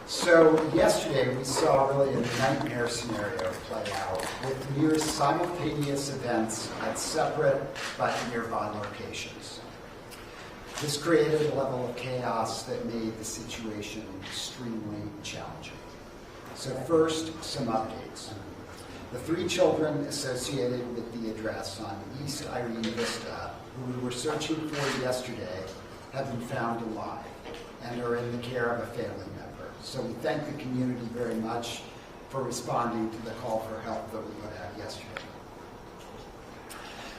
So yesterday we saw really a nightmare scenario play out with near simultaneous events at separate but nearby locations. This created a level of chaos that made the situation extremely challenging. So first, some updates. The 3 children associated with the address on East Irene Vista, who we were searching for yesterday, have been found alive and are in the care of a family member. So we thank the community very much for responding to the call for help that we put out yesterday.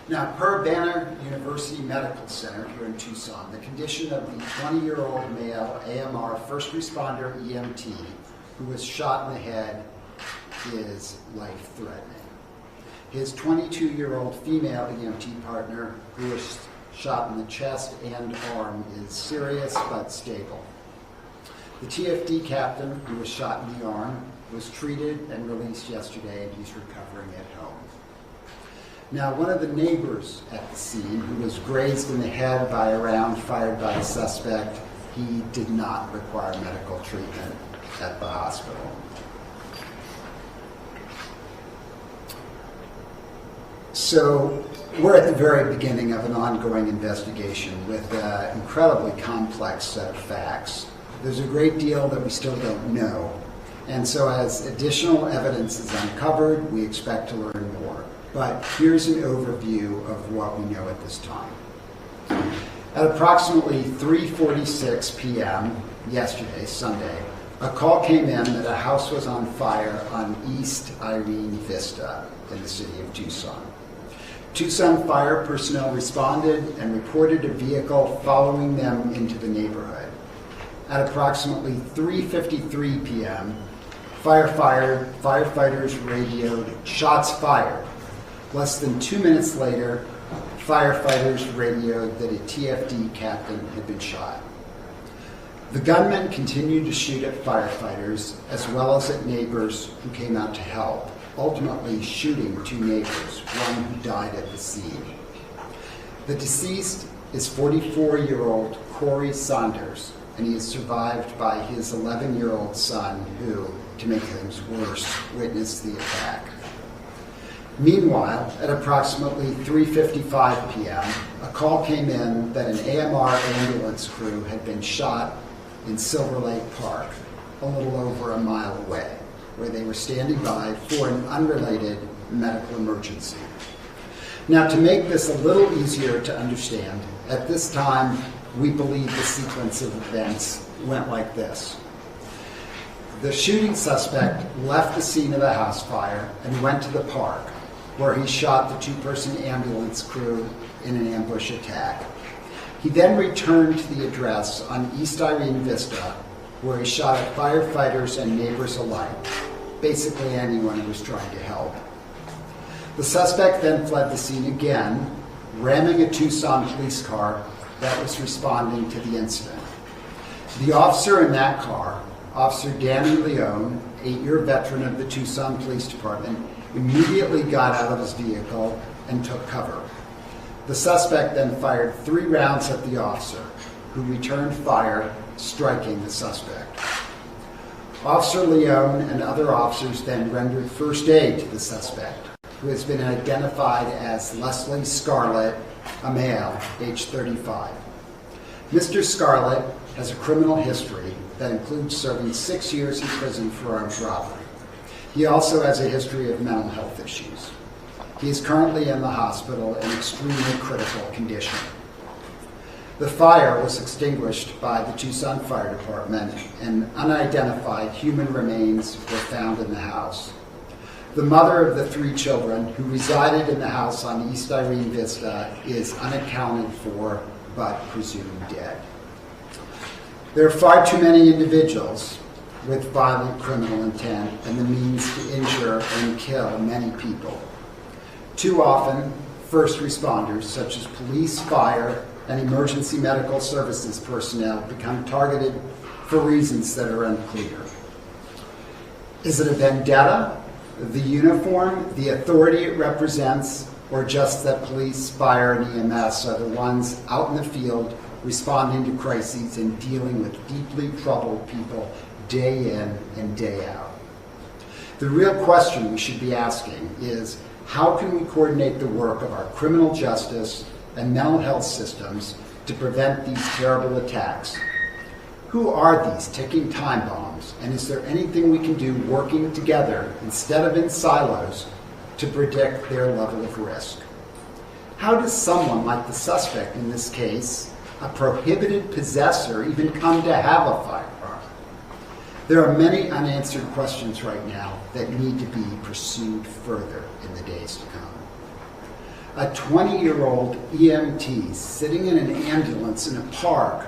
Now, per Banner University Medical Center here in Tucson, the condition of the 20-year-old male AMR first responder EMT who was shot in the head is life-threatening. His 22-year-old female EMT partner who was shot in the chest and arm is serious but stable. The TFD captain who was shot in the arm was treated and released yesterday, and he's recovering at home. Now, one of the neighbors at the scene, who was grazed in the head by a round fired by the suspect, he did not require medical treatment at the hospital. So we're at the very beginning of an ongoing investigation with an incredibly complex set of facts. There's a great deal that we still don't know. And so as additional evidence is uncovered, we expect to learn more. But here's an overview of what we know at this time. At approximately 3:46 p.m. yesterday, Sunday, a call came in that a house was on fire on East Irene Vista in the city of Tucson. Tucson fire personnel responded and reported a vehicle following them into the neighborhood. At approximately 3:53 p.m., firefighters radioed shots fired. Less than 2 minutes later, firefighters radioed that a TFD captain had been shot. The gunman continued to shoot at firefighters as well as at neighbors who came out to help, ultimately shooting 2 neighbors, one who died at the scene. The deceased is 44-year-old Corey Saunders, and he is survived by his 11-year-old son who, to make things worse, witnessed the attack. Meanwhile, at approximately 3:55 p.m., a call came in that an AMR ambulance crew had been shot in Silver Lake Park, a little over a mile away, where they were standing by for an unrelated medical emergency. Now, to make this a little easier to understand, at this time, we believe the sequence of events went like this. The shooting suspect left the scene of the house fire and went to the park, where he shot the 2-person ambulance crew in an ambush attack. He then returned to the address on East Irene Vista, where he shot at firefighters and neighbors alike, basically anyone who was trying to help. The suspect then fled the scene again, ramming a Tucson police car that was responding to the incident. The officer in that car, Officer Danny Leone, 8-year veteran of the Tucson Police Department, immediately got out of his vehicle and took cover. The suspect then fired 3 rounds at the officer, who returned fire, striking the suspect. Officer Leone and other officers then rendered first aid to the suspect, who has been identified as Leslie Scarlett, a male, age 35. Mr. Scarlett has a criminal history that includes serving 6 years in prison for armed robbery. He also has a history of mental health issues. He is currently in the hospital in extremely critical condition. The fire was extinguished by the Tucson Fire Department, and unidentified human remains were found in the house. The mother of the 3 children who resided in the house on East Irene Vista is unaccounted for but presumed dead. There are far too many individuals with violent criminal intent and the means to injure and kill many people. Too often, first responders such as police, fire, and emergency medical services personnel become targeted for reasons that are unclear. Is it a vendetta, the uniform, the authority it represents, or just that police, fire, and EMS are the ones out in the field responding to crises and dealing with deeply troubled people day in and day out. The real question we should be asking is, how can we coordinate the work of our criminal justice and mental health systems to prevent these terrible attacks? Who are these ticking time bombs, and is there anything we can do working together instead of in silos to predict their level of risk? How does someone like the suspect in this case, a prohibited possessor, even come to have a firearm? There are many unanswered questions right now that need to be pursued further in the days to come. A 20-year-old EMT sitting in an ambulance in a park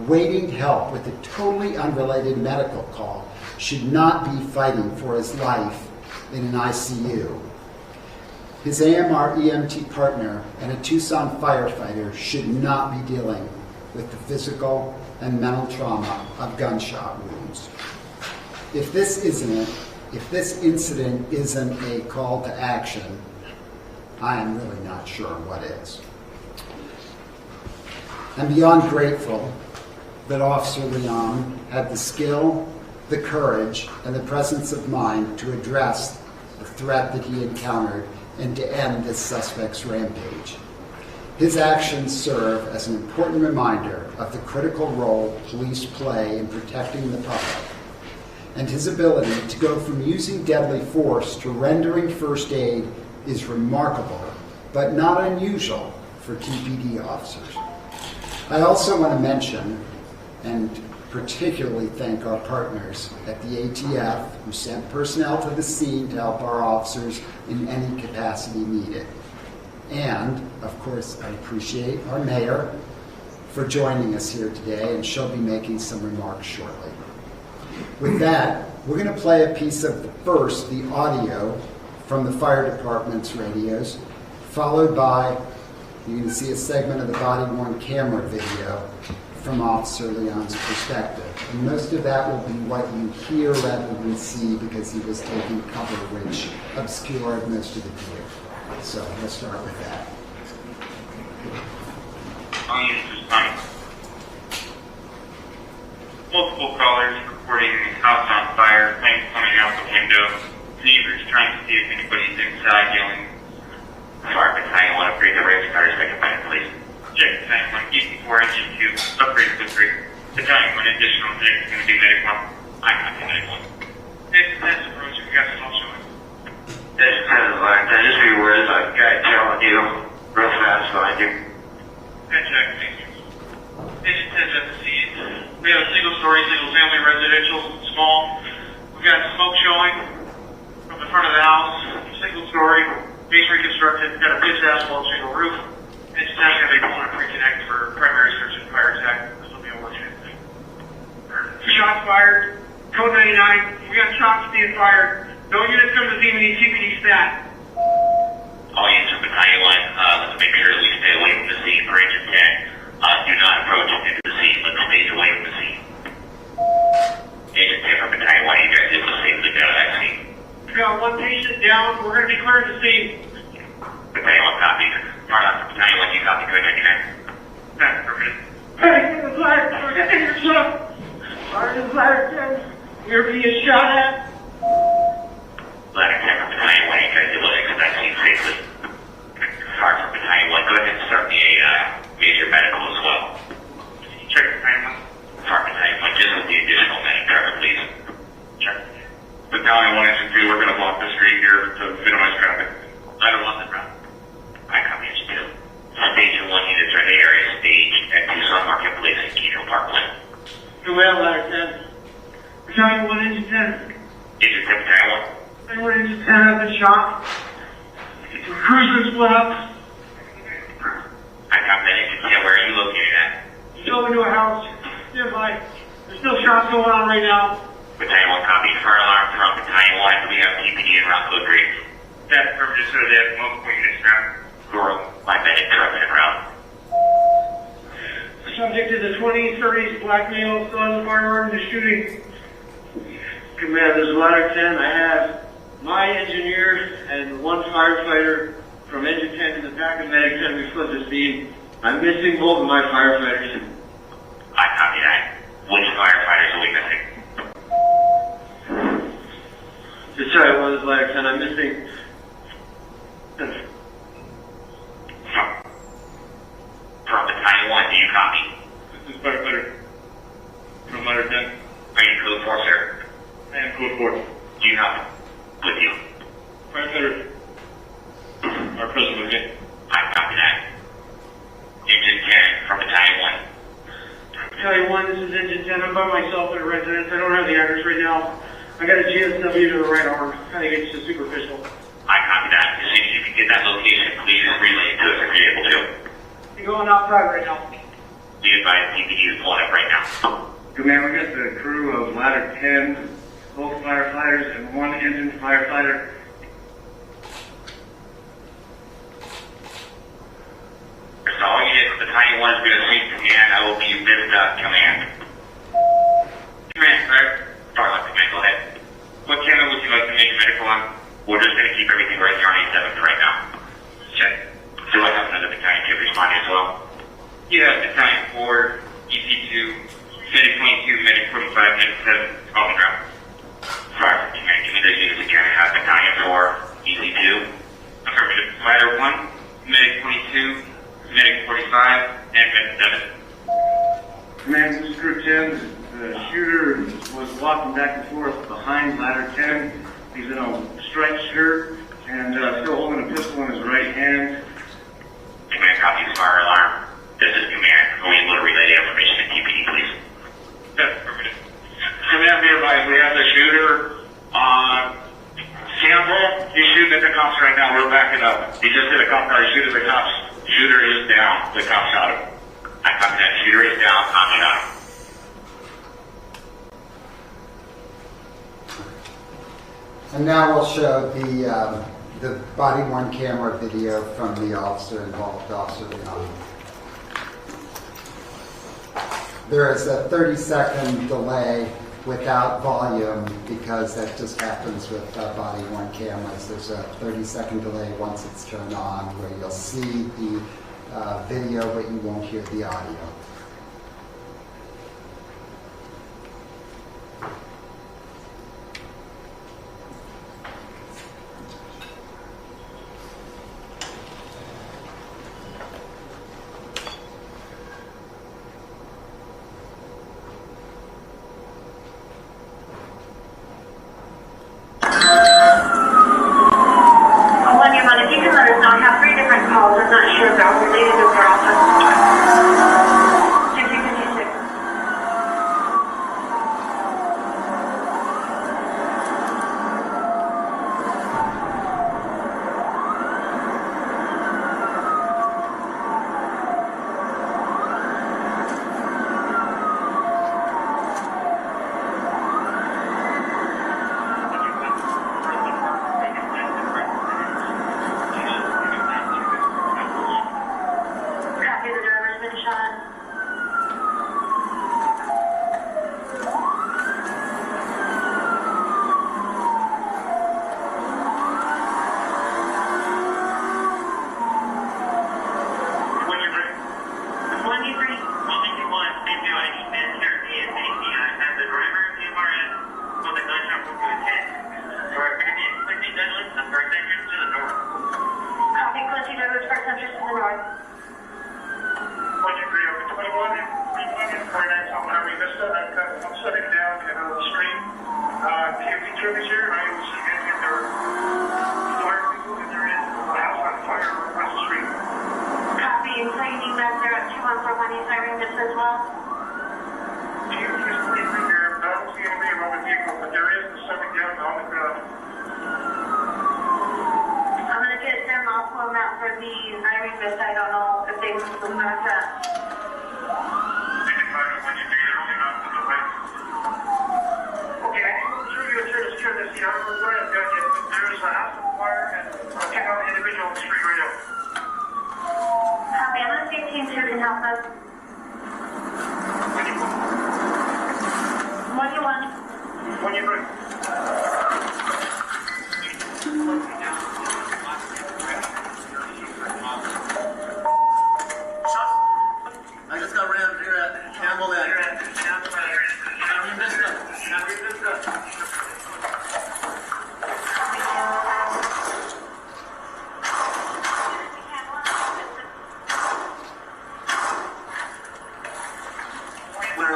waiting help with a totally unrelated medical call should not be fighting for his life in an ICU. His AMR EMT partner and a Tucson firefighter should not be dealing with the physical and mental trauma of gunshot wounds. If this incident isn't a call to action, I am really not sure what is. I'm beyond grateful that Officer Leon had the skill, the courage, and the presence of mind to address the threat that he encountered and to end this suspect's rampage. His actions serve as an important reminder of the critical role police play in protecting the public, and his ability to go from using deadly force to rendering first aid is remarkable, but not unusual for TPD officers. I also want to mention and particularly thank our partners at the ATF who sent personnel to the scene to help our officers in any capacity needed. And, of course, I appreciate our mayor for joining us here today, and she'll be making some remarks shortly. With that, we're going to play a piece of the audio from the fire department's radios, followed by, you're going to see a segment of the body-worn camera video from Officer Leon's perspective. And most of that will be what you hear rather than see, because he was taking cover which obscured most of the view. So we'll start with that. Multiple callers reporting house on fire, flames coming out the window, neighbors trying to see if anybody's inside yelling. Fire battalion 1 upgrade the race cars, second back, please. Check battalion 1, EP4, engine 2, upgrade to 3. Battalion 1, additional check is going to be medic 1. I copy medic 1. This is approach, we got some showing. This is just be words like guy telling you real fast behind you. Good check, thank you. Station 10's at the scene. We have a single-story, single-family residential, small. We've got smoke showing from the front of the house. Single-story, base reconstructed, got a pitched asphalt shingle roof. It's time to have a component pre-connect for primary search and fire attack. This will be a working thing. Shots fired. Code 99. We got shots being fired. No units come to the scene. We need TPD stat. All units from Battalion 1, let's make sure that we stay away from the scene for Agent 10. Do not approach into the scene. Let's stay away from the scene. Agent 10 from Battalion 1, you guys did the safely get out of that scene. We got one patient down. We're going to be clearing the scene. Battalion 1 copy. Marlon from Battalion 1, you copy. Code 99. That's permitted. Hey, get the fire. We're getting your shot. Sergeant Fire 10. You're being shot at. Ladder 10 from Battalion 1, you guys did what expect scene safely. Fire from Battalion 1, go ahead and start me a major medical as well. Check Battalion 1. Fire Battalion 1, just with the additional medic cover, please. Check. Battalion 1, Engine 2, we're going to block the street here to minimize traffic. Ladder 1, then route. I copy Engine 2. Station 1 units are in the area staged at Tucson Marketplace and Keno Parkway. Do well, Ladder 10. Battalion 1, Engine 10. Engine 10, Battalion 1. Battalion 1, Engine 10 has been shot. Cruisers split up. I copy that, Engine 10. Where are you located at? Still into a house. Stand by. There's still shots going on right now. Battalion 1 copy. Fire alarm from Battalion 1. We have TPD and route code 3. That's permitted, so they have multiple units now. Goro, my medic truck en route. Subject to the 2030s blackmail, still has a firearm to shooting. Command, this is Ladder 10. I have my engineer and one firefighter from Engine 10 to the back of Medic 10. We fled the scene. I'm missing both of my firefighters. I copy that. Which firefighters are we missing? precinct. From battalion 1, do you copy? This is firefighter from ladder 10. Are you code 4, sir? I am code 4. Do you copy? With you. Firefighter are present with me. I copy that. Engine 10 from battalion 1. Battalion 1, this is Engine 10. I'm by myself at a residence. I don't have the address right now. I got a GSW to the right arm. I think it's just superficial. I copy that. As soon as you can get that location, please relay it to us if you're able to. You're going outside right now. Be advised, DPD is pulling up right now. Command, we got the crew of ladder 10, both firefighters and one engine firefighter. So all you did with battalion 1 is going to sync command. I will be with command. Command, sir. Sorry, command, go ahead. What channel would you like to make medical on? We're just going to keep everything right here on 87th right now. Check. Do I have another battalion 2 responding as well? Yeah, battalion 4, EC2, medic 22, medic 45, medic 7, call me ground. Sorry, command, give me those units again. I have battalion 4, EC2, affirmative, ladder 1, medic 22, medic 45, and medic 7. Command, this is crew 10. The shooter was walking back and forth behind ladder 10. He's in a striped shirt and still holding a pistol in his right hand. Command copies fire alarm. This is command. Going able to relay the information to TPD, please. Yes, affirmative. Command, be advised, we have the shooter on sample. He's shooting at the cops right now. We're backing up. He just did a cop car. He's shooting at the cops. Shooter is down. The cop shot him. I copy that. Shooter is down. Cop shot him. And now we'll show the body worn camera video from the officer involved, Officer Leon. There is a 30-second delay without volume because that just happens with body worn cameras. There's a 30-second delay once it's turned on where you'll see the video but you won't hear the audio.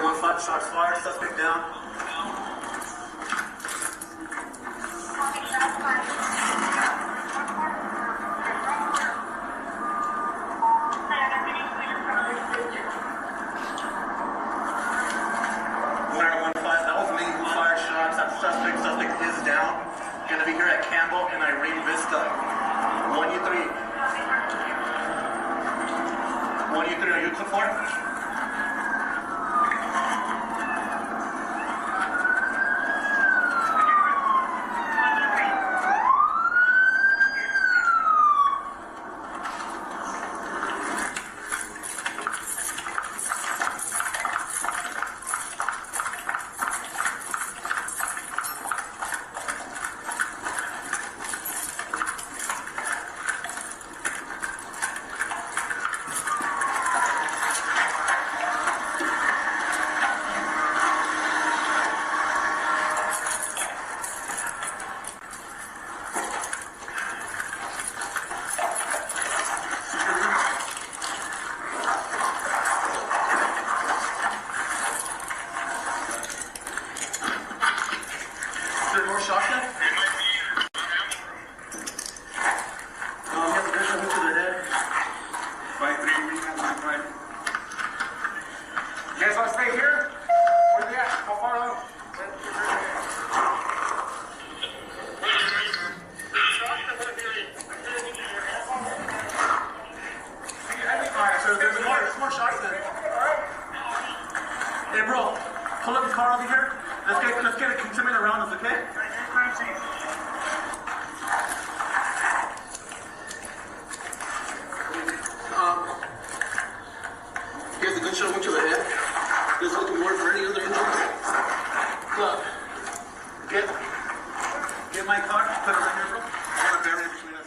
115, shots fired, suspect down. That was me who fired shots at suspect is down. Gonna be here at Campbell and Irene Vista. 1U3. 1U3, are you looking for? Hey bro, pull up the car over here. Let's get a containment around us, okay? Here's a good shot to the head. There's looking more for any other injuries. Look, get my car, put it right here, bro. I have a barrier between us.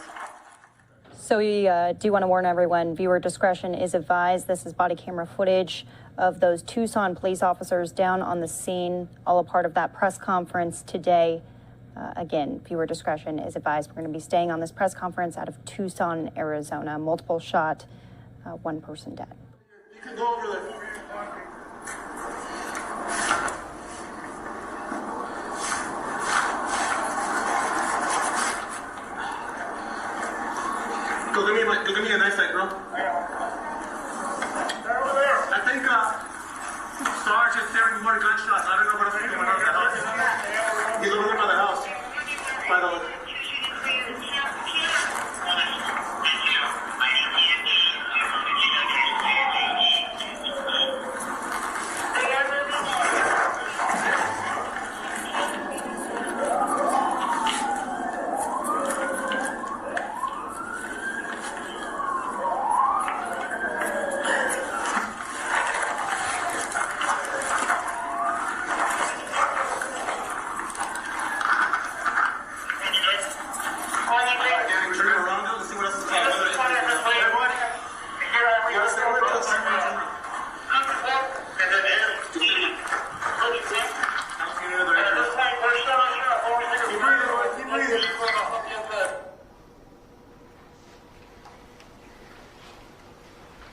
So we do want to warn everyone, viewer discretion is advised. This is body camera footage of those Tucson police officers down on the scene, all a part of that press conference today. Again, viewer discretion is advised. We're going to be staying on this press conference out of Tucson, Arizona. Multiple shot, one person dead. You can go over there. Go give me a nice light, bro. They're over there. I think Sarge is hearing more gunshots. I don't know what else is going on in the house. He's over there by the house. By the...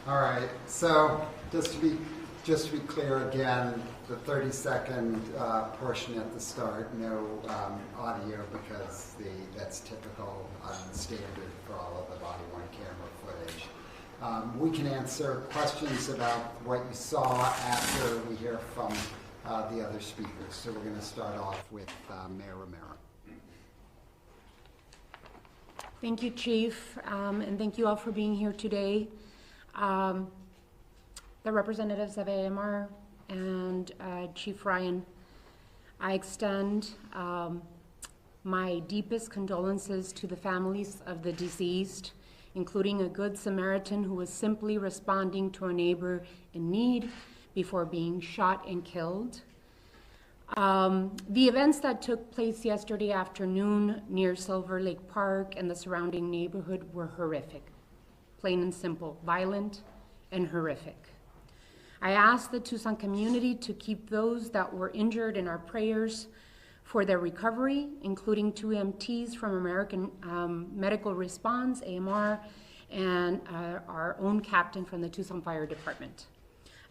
All right, so just to be clear again, the 30-second portion at the start, no audio because that's typical standard for all of the body-worn camera footage. We can answer questions about what you saw after we hear from the other speakers. So we're going to start off with Mayor Romero. Thank you, Chief, and thank you all for being here today. The representatives of AMR and Chief Ryan, I extend my deepest condolences to the families of the deceased, including a good Samaritan who was simply responding to a neighbor in need before being shot and killed. The events that took place yesterday afternoon near Silver Lake Park and the surrounding neighborhood were horrific, plain and simple, violent and horrific. I ask the Tucson community to keep those that were injured in our prayers for their recovery, including 2 EMTs from American Medical Response, AMR, and our own captain from the Tucson Fire Department.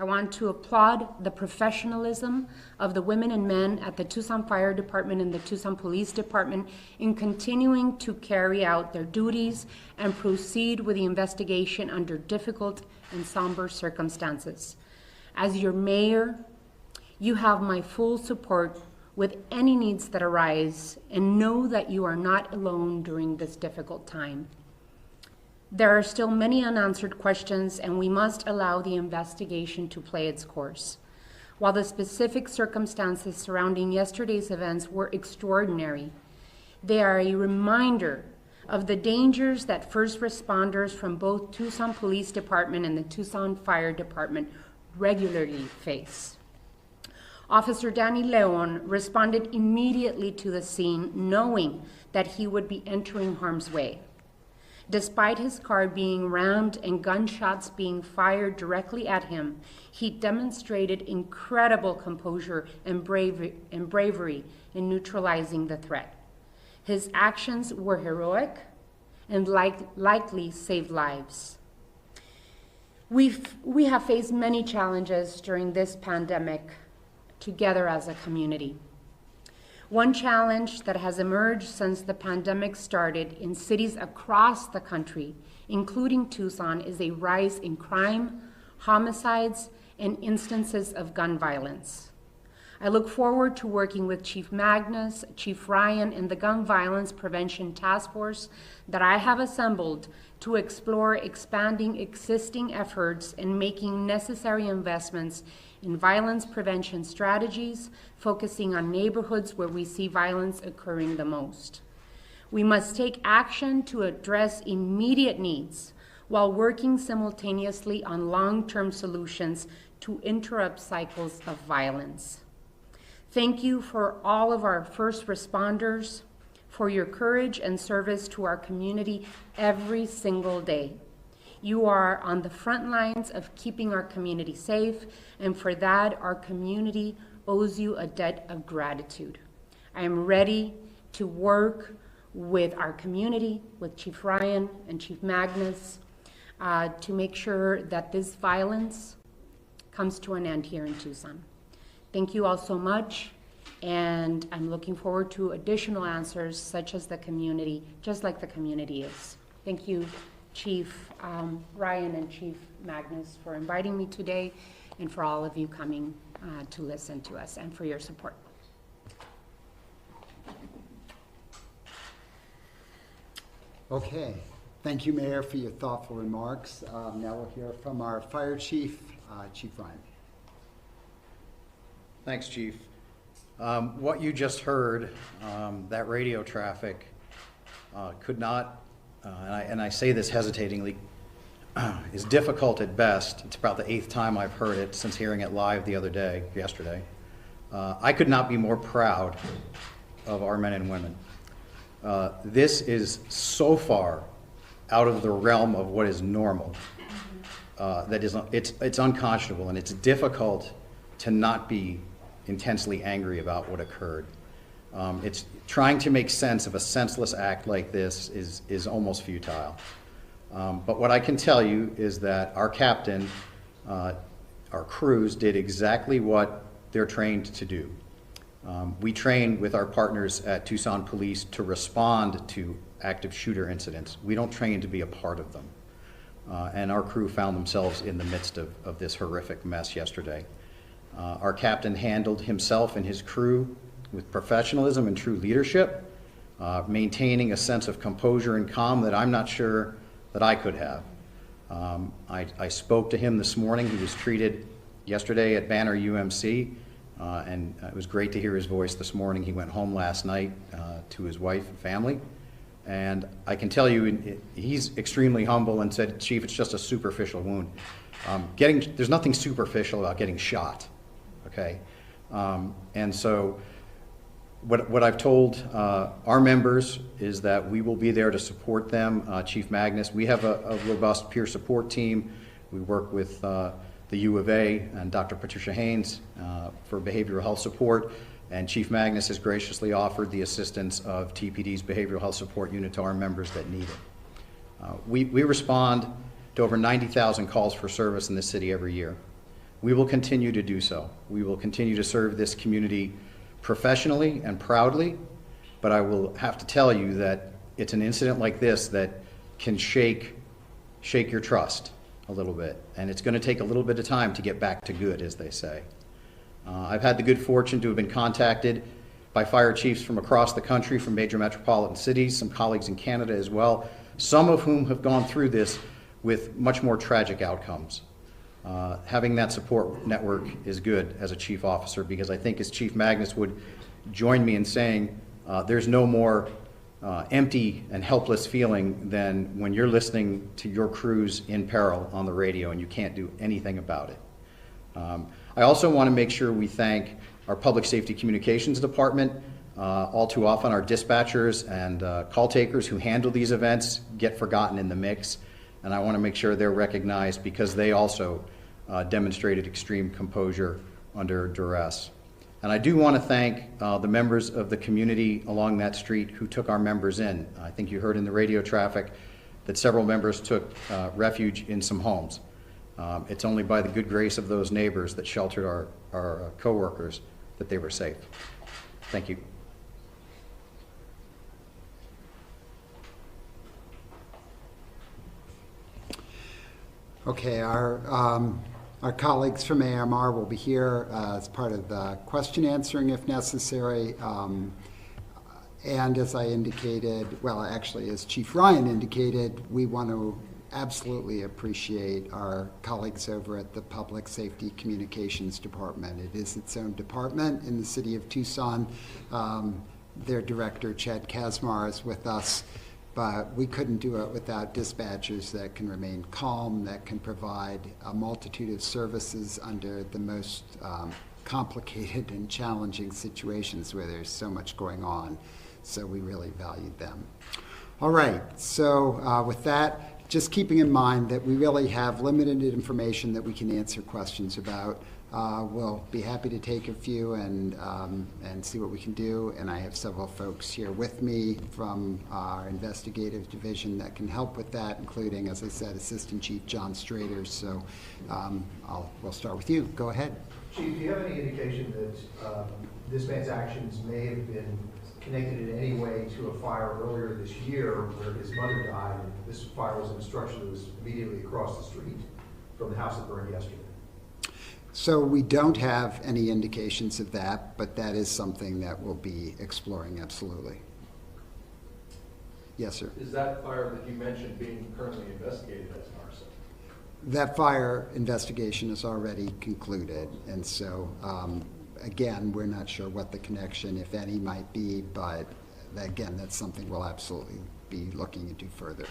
I want to applaud the professionalism of the women and men at the Tucson Fire Department and the Tucson Police Department in continuing to carry out their duties and proceed with the investigation under difficult and somber circumstances. As your mayor, you have my full support with any needs that arise, and know that you are not alone during this difficult time. There are still many unanswered questions, and we must allow the investigation to play its course. While the specific circumstances surrounding yesterday's events were extraordinary, they are a reminder of the dangers that first responders from both Tucson Police Department and the Tucson Fire Department regularly face. Officer Danny Leon responded immediately to the scene, knowing that he would be entering harm's way. Despite his car being rammed and gunshots being fired directly at him, he demonstrated incredible composure and bravery in neutralizing the threat. His actions were heroic and likely saved lives. We have faced many challenges during this pandemic together as a community. One challenge that has emerged since the pandemic started in cities across the country, including Tucson, is a rise in crime, homicides, and instances of gun violence. I look forward to working with Chief Magnus, Chief Ryan, and the Gun Violence Prevention Task Force that I have assembled to explore expanding existing efforts and making necessary investments in violence prevention strategies, focusing on neighborhoods where we see violence occurring the most. We must take action to address immediate needs while working simultaneously on long-term solutions to interrupt cycles of violence. Thank you for all of our first responders, for your courage and service to our community every single day. You are on the front lines of keeping our community safe, and for that, our community owes you a debt of gratitude. I am ready to work with our community, with Chief Ryan and Chief Magnus, to make sure that this violence comes to an end here in Tucson. Thank you all so much, and I'm looking forward to additional answers such as the community, just like the community is. Thank you, Chief Ryan and Chief Magnus, for inviting me today, and for all of you coming to listen to us, and for your support. Okay, thank you, Mayor, for your thoughtful remarks. Now we'll hear from our Fire Chief, Chief Ryan. Thanks, Chief. What you just heard, that radio traffic could not, and I say this hesitatingly, is difficult at best. It's about the 8th time I've heard it since hearing it live yesterday. I could not be more proud of our men and women. This is so far out of the realm of what is normal. It's unconscionable, and it's difficult to not be intensely angry about what occurred. It's trying to make sense of a senseless act like this is almost futile. But what I can tell you is that our captain, our crews did exactly what they're trained to do. We train with our partners at Tucson Police to respond to active shooter incidents. We don't train to be a part of them. And our crew found themselves in the midst of this horrific mess yesterday. Our captain handled himself and his crew with professionalism and true leadership, maintaining a sense of composure and calm that I'm not sure that I could have. I spoke to him this morning. He was treated yesterday at Banner UMC, and it was great to hear his voice this morning. He went home last night to his wife and family, and I can tell you he's extremely humble and said, "Chief, it's just a superficial wound." There's nothing superficial about getting shot, okay? And so what I've told our members is that we will be there to support them. Chief Magnus, we have a robust peer support team. We work with the U of A and Dr. Patricia Haynes for behavioral health support, and Chief Magnus has graciously offered the assistance of TPD's behavioral health support unit to our members that need it. We respond to over 90,000 calls for service in this city every year. we will continue to do so. We will continue to serve this community professionally and proudly, but I will have to tell you that it's an incident like this that can shake your trust a little bit, and it's going to take a little bit of time to get back to good, as they say. I've had the good fortune to have been contacted by fire chiefs from across the country, from major metropolitan cities, some colleagues in Canada as well, some of whom have gone through this with much more tragic outcomes. Having that support network is good as a chief officer, because I think as Chief Magnus would join me in saying, there's no more empty and helpless feeling than when you're listening to your crews in peril on the radio and you can't do anything about it. I also want to make sure we thank our Public Safety Communications Department. All too often our dispatchers and call takers who handle these events get forgotten in the mix, and I want to make sure they're recognized because they also demonstrated extreme composure under duress. And I do want to thank the members of the community along that street who took our members in. I think you heard in the radio traffic that several members took refuge in some homes. It's only by the good grace of those neighbors that sheltered our coworkers that they were safe. Thank you. Okay, our colleagues from AMR will be here as part of the question answering if necessary. And as I indicated, well, actually, as Chief Ryan indicated, we want to absolutely appreciate our colleagues over at the Public Safety Communications Department. It is its own department in the city of Tucson. Their director, Chad Kazmar, is with us, but we couldn't do it without dispatchers that can remain calm, that can provide a multitude of services under the most complicated and challenging situations where there's so much going on. So we really valued them. All right, so with that, just keeping in mind that we really have limited information that we can answer questions about. We'll be happy to take a few and see what we can do. And I have several folks here with me from our investigative division that can help with that, including, as I said, Assistant Chief John Strader. So we'll start with you. Go ahead. Chief, do you have any indication that this man's actions may have been connected in any way to a fire earlier this year where his mother died, and this fire was in a structure that was immediately across the street from the house that burned yesterday? So we don't have any indications of that, but that is something that we'll be exploring, absolutely. Yes, sir. Is that fire that you mentioned being currently investigated as an arson? That fire investigation is already concluded, and so again, we're not sure what the connection, if any, might be, but again, that's something we'll absolutely be looking into further.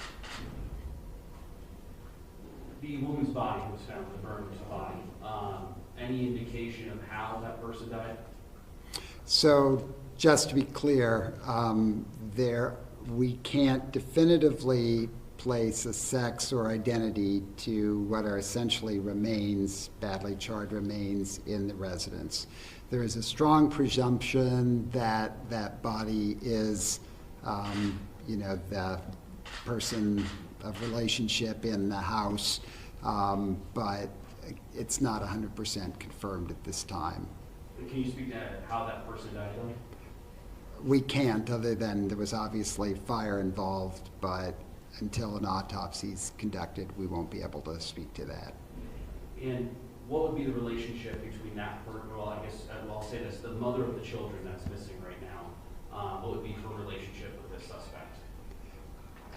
The woman's body was found, the burned body. Any indication of how that person died? So just to be clear, we can't definitively place a sex or identity to what are essentially remains, badly charred remains in the residence. There is a strong presumption that that body is, the person of relationship in the house, but it's not 100% confirmed at this time. Can you speak to how that person died? We can't, other than there was obviously fire involved, but until an autopsy is conducted, we won't be able to speak to that. And what would be the relationship between that person, well, I guess I'll say this, the mother of the children that's missing right now, what would be her relationship with this suspect?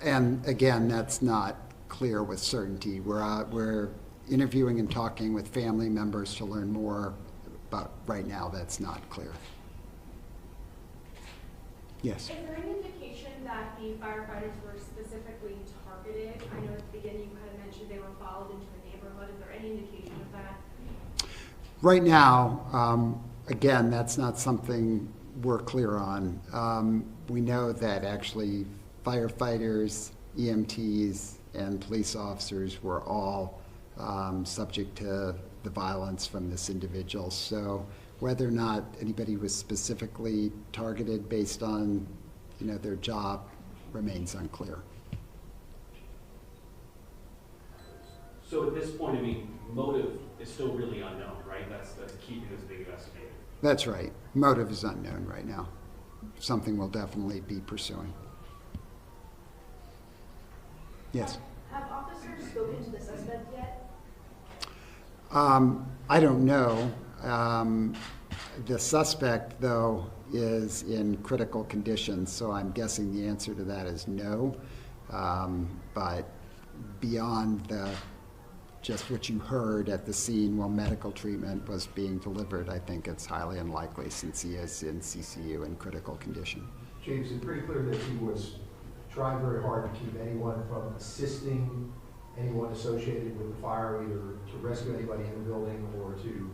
And again, that's not clear with certainty. We're interviewing and talking with family members to learn more, but right now that's not clear. Yes? Is there any indication that the firefighters were specifically targeted? I know at the beginning you kind of mentioned they were followed into a neighborhood. Is there any indication of that? Right now, again, that's not something we're clear on. We know that actually firefighters, EMTs, and police officers were all subject to the violence from this individual. So whether or not anybody was specifically targeted based on, their job remains unclear. So at this point, motive is still really unknown, right? That's keeping this being investigated. That's right. Motive is unknown right now. Something we'll definitely be pursuing. Yes? Have officers spoken to the suspect yet? I don't know. The suspect, though, is in critical condition, so I'm guessing the answer to that is no. But beyond just what you heard at the scene while medical treatment was being delivered, I think it's highly unlikely since he is in CCU in critical condition. Chief, it's pretty clear that he was trying very hard to keep anyone from assisting anyone associated with the fire, either to rescue anybody in the building or to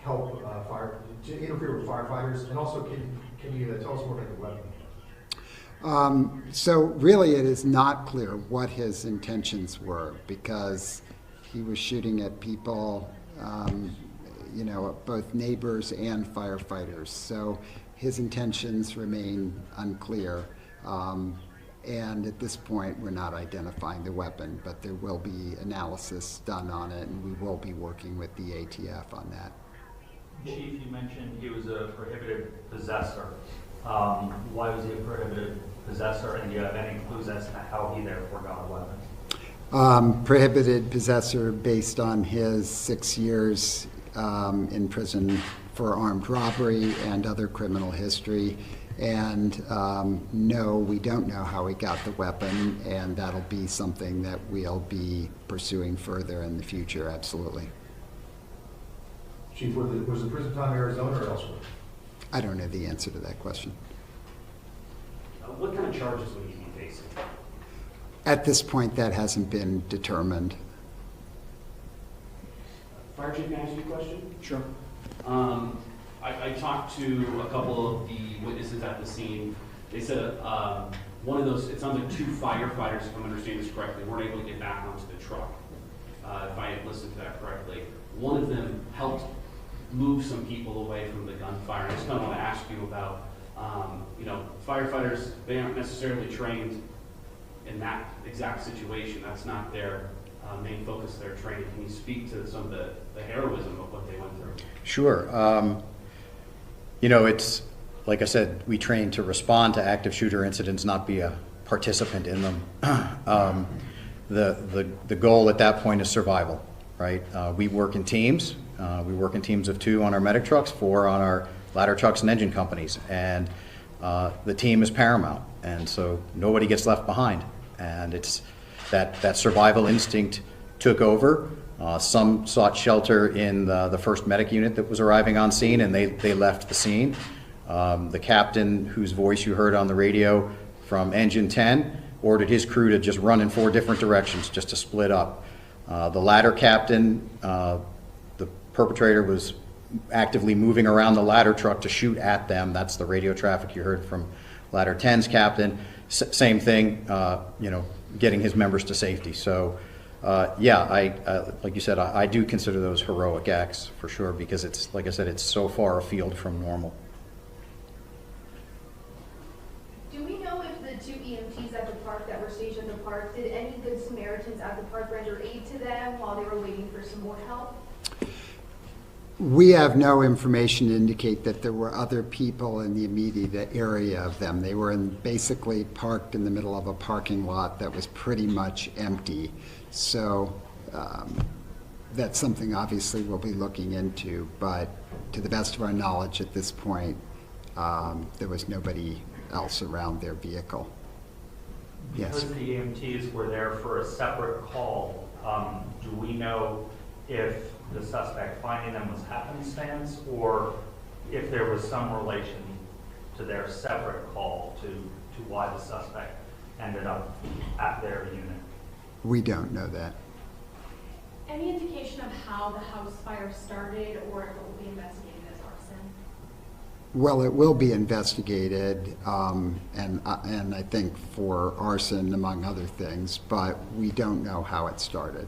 help to interfere with firefighters. And also, can you tell us more about the weapon? So really it is not clear what his intentions were because he was shooting at people, both neighbors and firefighters. So his intentions remain unclear. And at this point, we're not identifying the weapon, but there will be analysis done on it, and we will be working with the ATF on that. Chief, you mentioned he was a prohibited possessor. Why was he a prohibited possessor, and do you have any clues as to how he therefore got a weapon? Prohibited possessor based on his 6 years in prison for armed robbery and other criminal history. And no, we don't know how he got the weapon, and that'll be something that we'll be pursuing further in the future, absolutely. Chief, was the prison time in Arizona or elsewhere? I don't know the answer to that question. What kind of charges would he be facing? At this point, that hasn't been determined. Fire Chief, can I ask you a question? Sure. I talked to a couple of the witnesses at the scene. They said one of those, it sounds like 2 firefighters, if I'm understanding this correctly, weren't able to get back onto the truck. If I had listened to that correctly. One of them helped move some people away from the gunfire. I just kind of want to ask you about, firefighters, they aren't necessarily trained in that exact situation. That's not their main focus of their training. Can you speak to some of the heroism of what they went through? Sure. It's, like I said, we train to respond to active shooter incidents, not be a participant in them. The goal at that point is survival, right? We work in teams. We work in teams of 2 on our medic trucks, 4 on our ladder trucks and engine companies. And the team is paramount. And so nobody gets left behind. And it's that survival instinct took over. Some sought shelter in the first medic unit that was arriving on scene, and they left the scene. The captain, whose voice you heard on the radio from Engine 10, ordered his crew to just run in 4 different directions, just to split up. The ladder captain, the perpetrator was actively moving around the ladder truck to shoot at them. That's the radio traffic you heard from Ladder 10's captain. Same thing, getting his members to safety. So, like you said, I do consider those heroic acts for sure, because it's, like I said, it's so far afield from normal. Do we know if the 2 EMTs at the park that were stationed at the park, did any Good Samaritans at the park render aid to them while they were waiting for some more help? We have no information to indicate that there were other people in the immediate area of them. They were basically parked in the middle of a parking lot that was pretty much empty. So that's something obviously we'll be looking into, but to the best of our knowledge at this point, there was nobody else around their vehicle. Because Yes. the EMTs were there for a separate call, do we know if the suspect finding them was happenstance, or if there was some relation to their separate call to why the suspect ended up at their unit? We don't know that. Any indication of how the house fire started, or if it will be investigated as arson? Well, it will be investigated, and I think for arson, among other things, but we don't know how it started.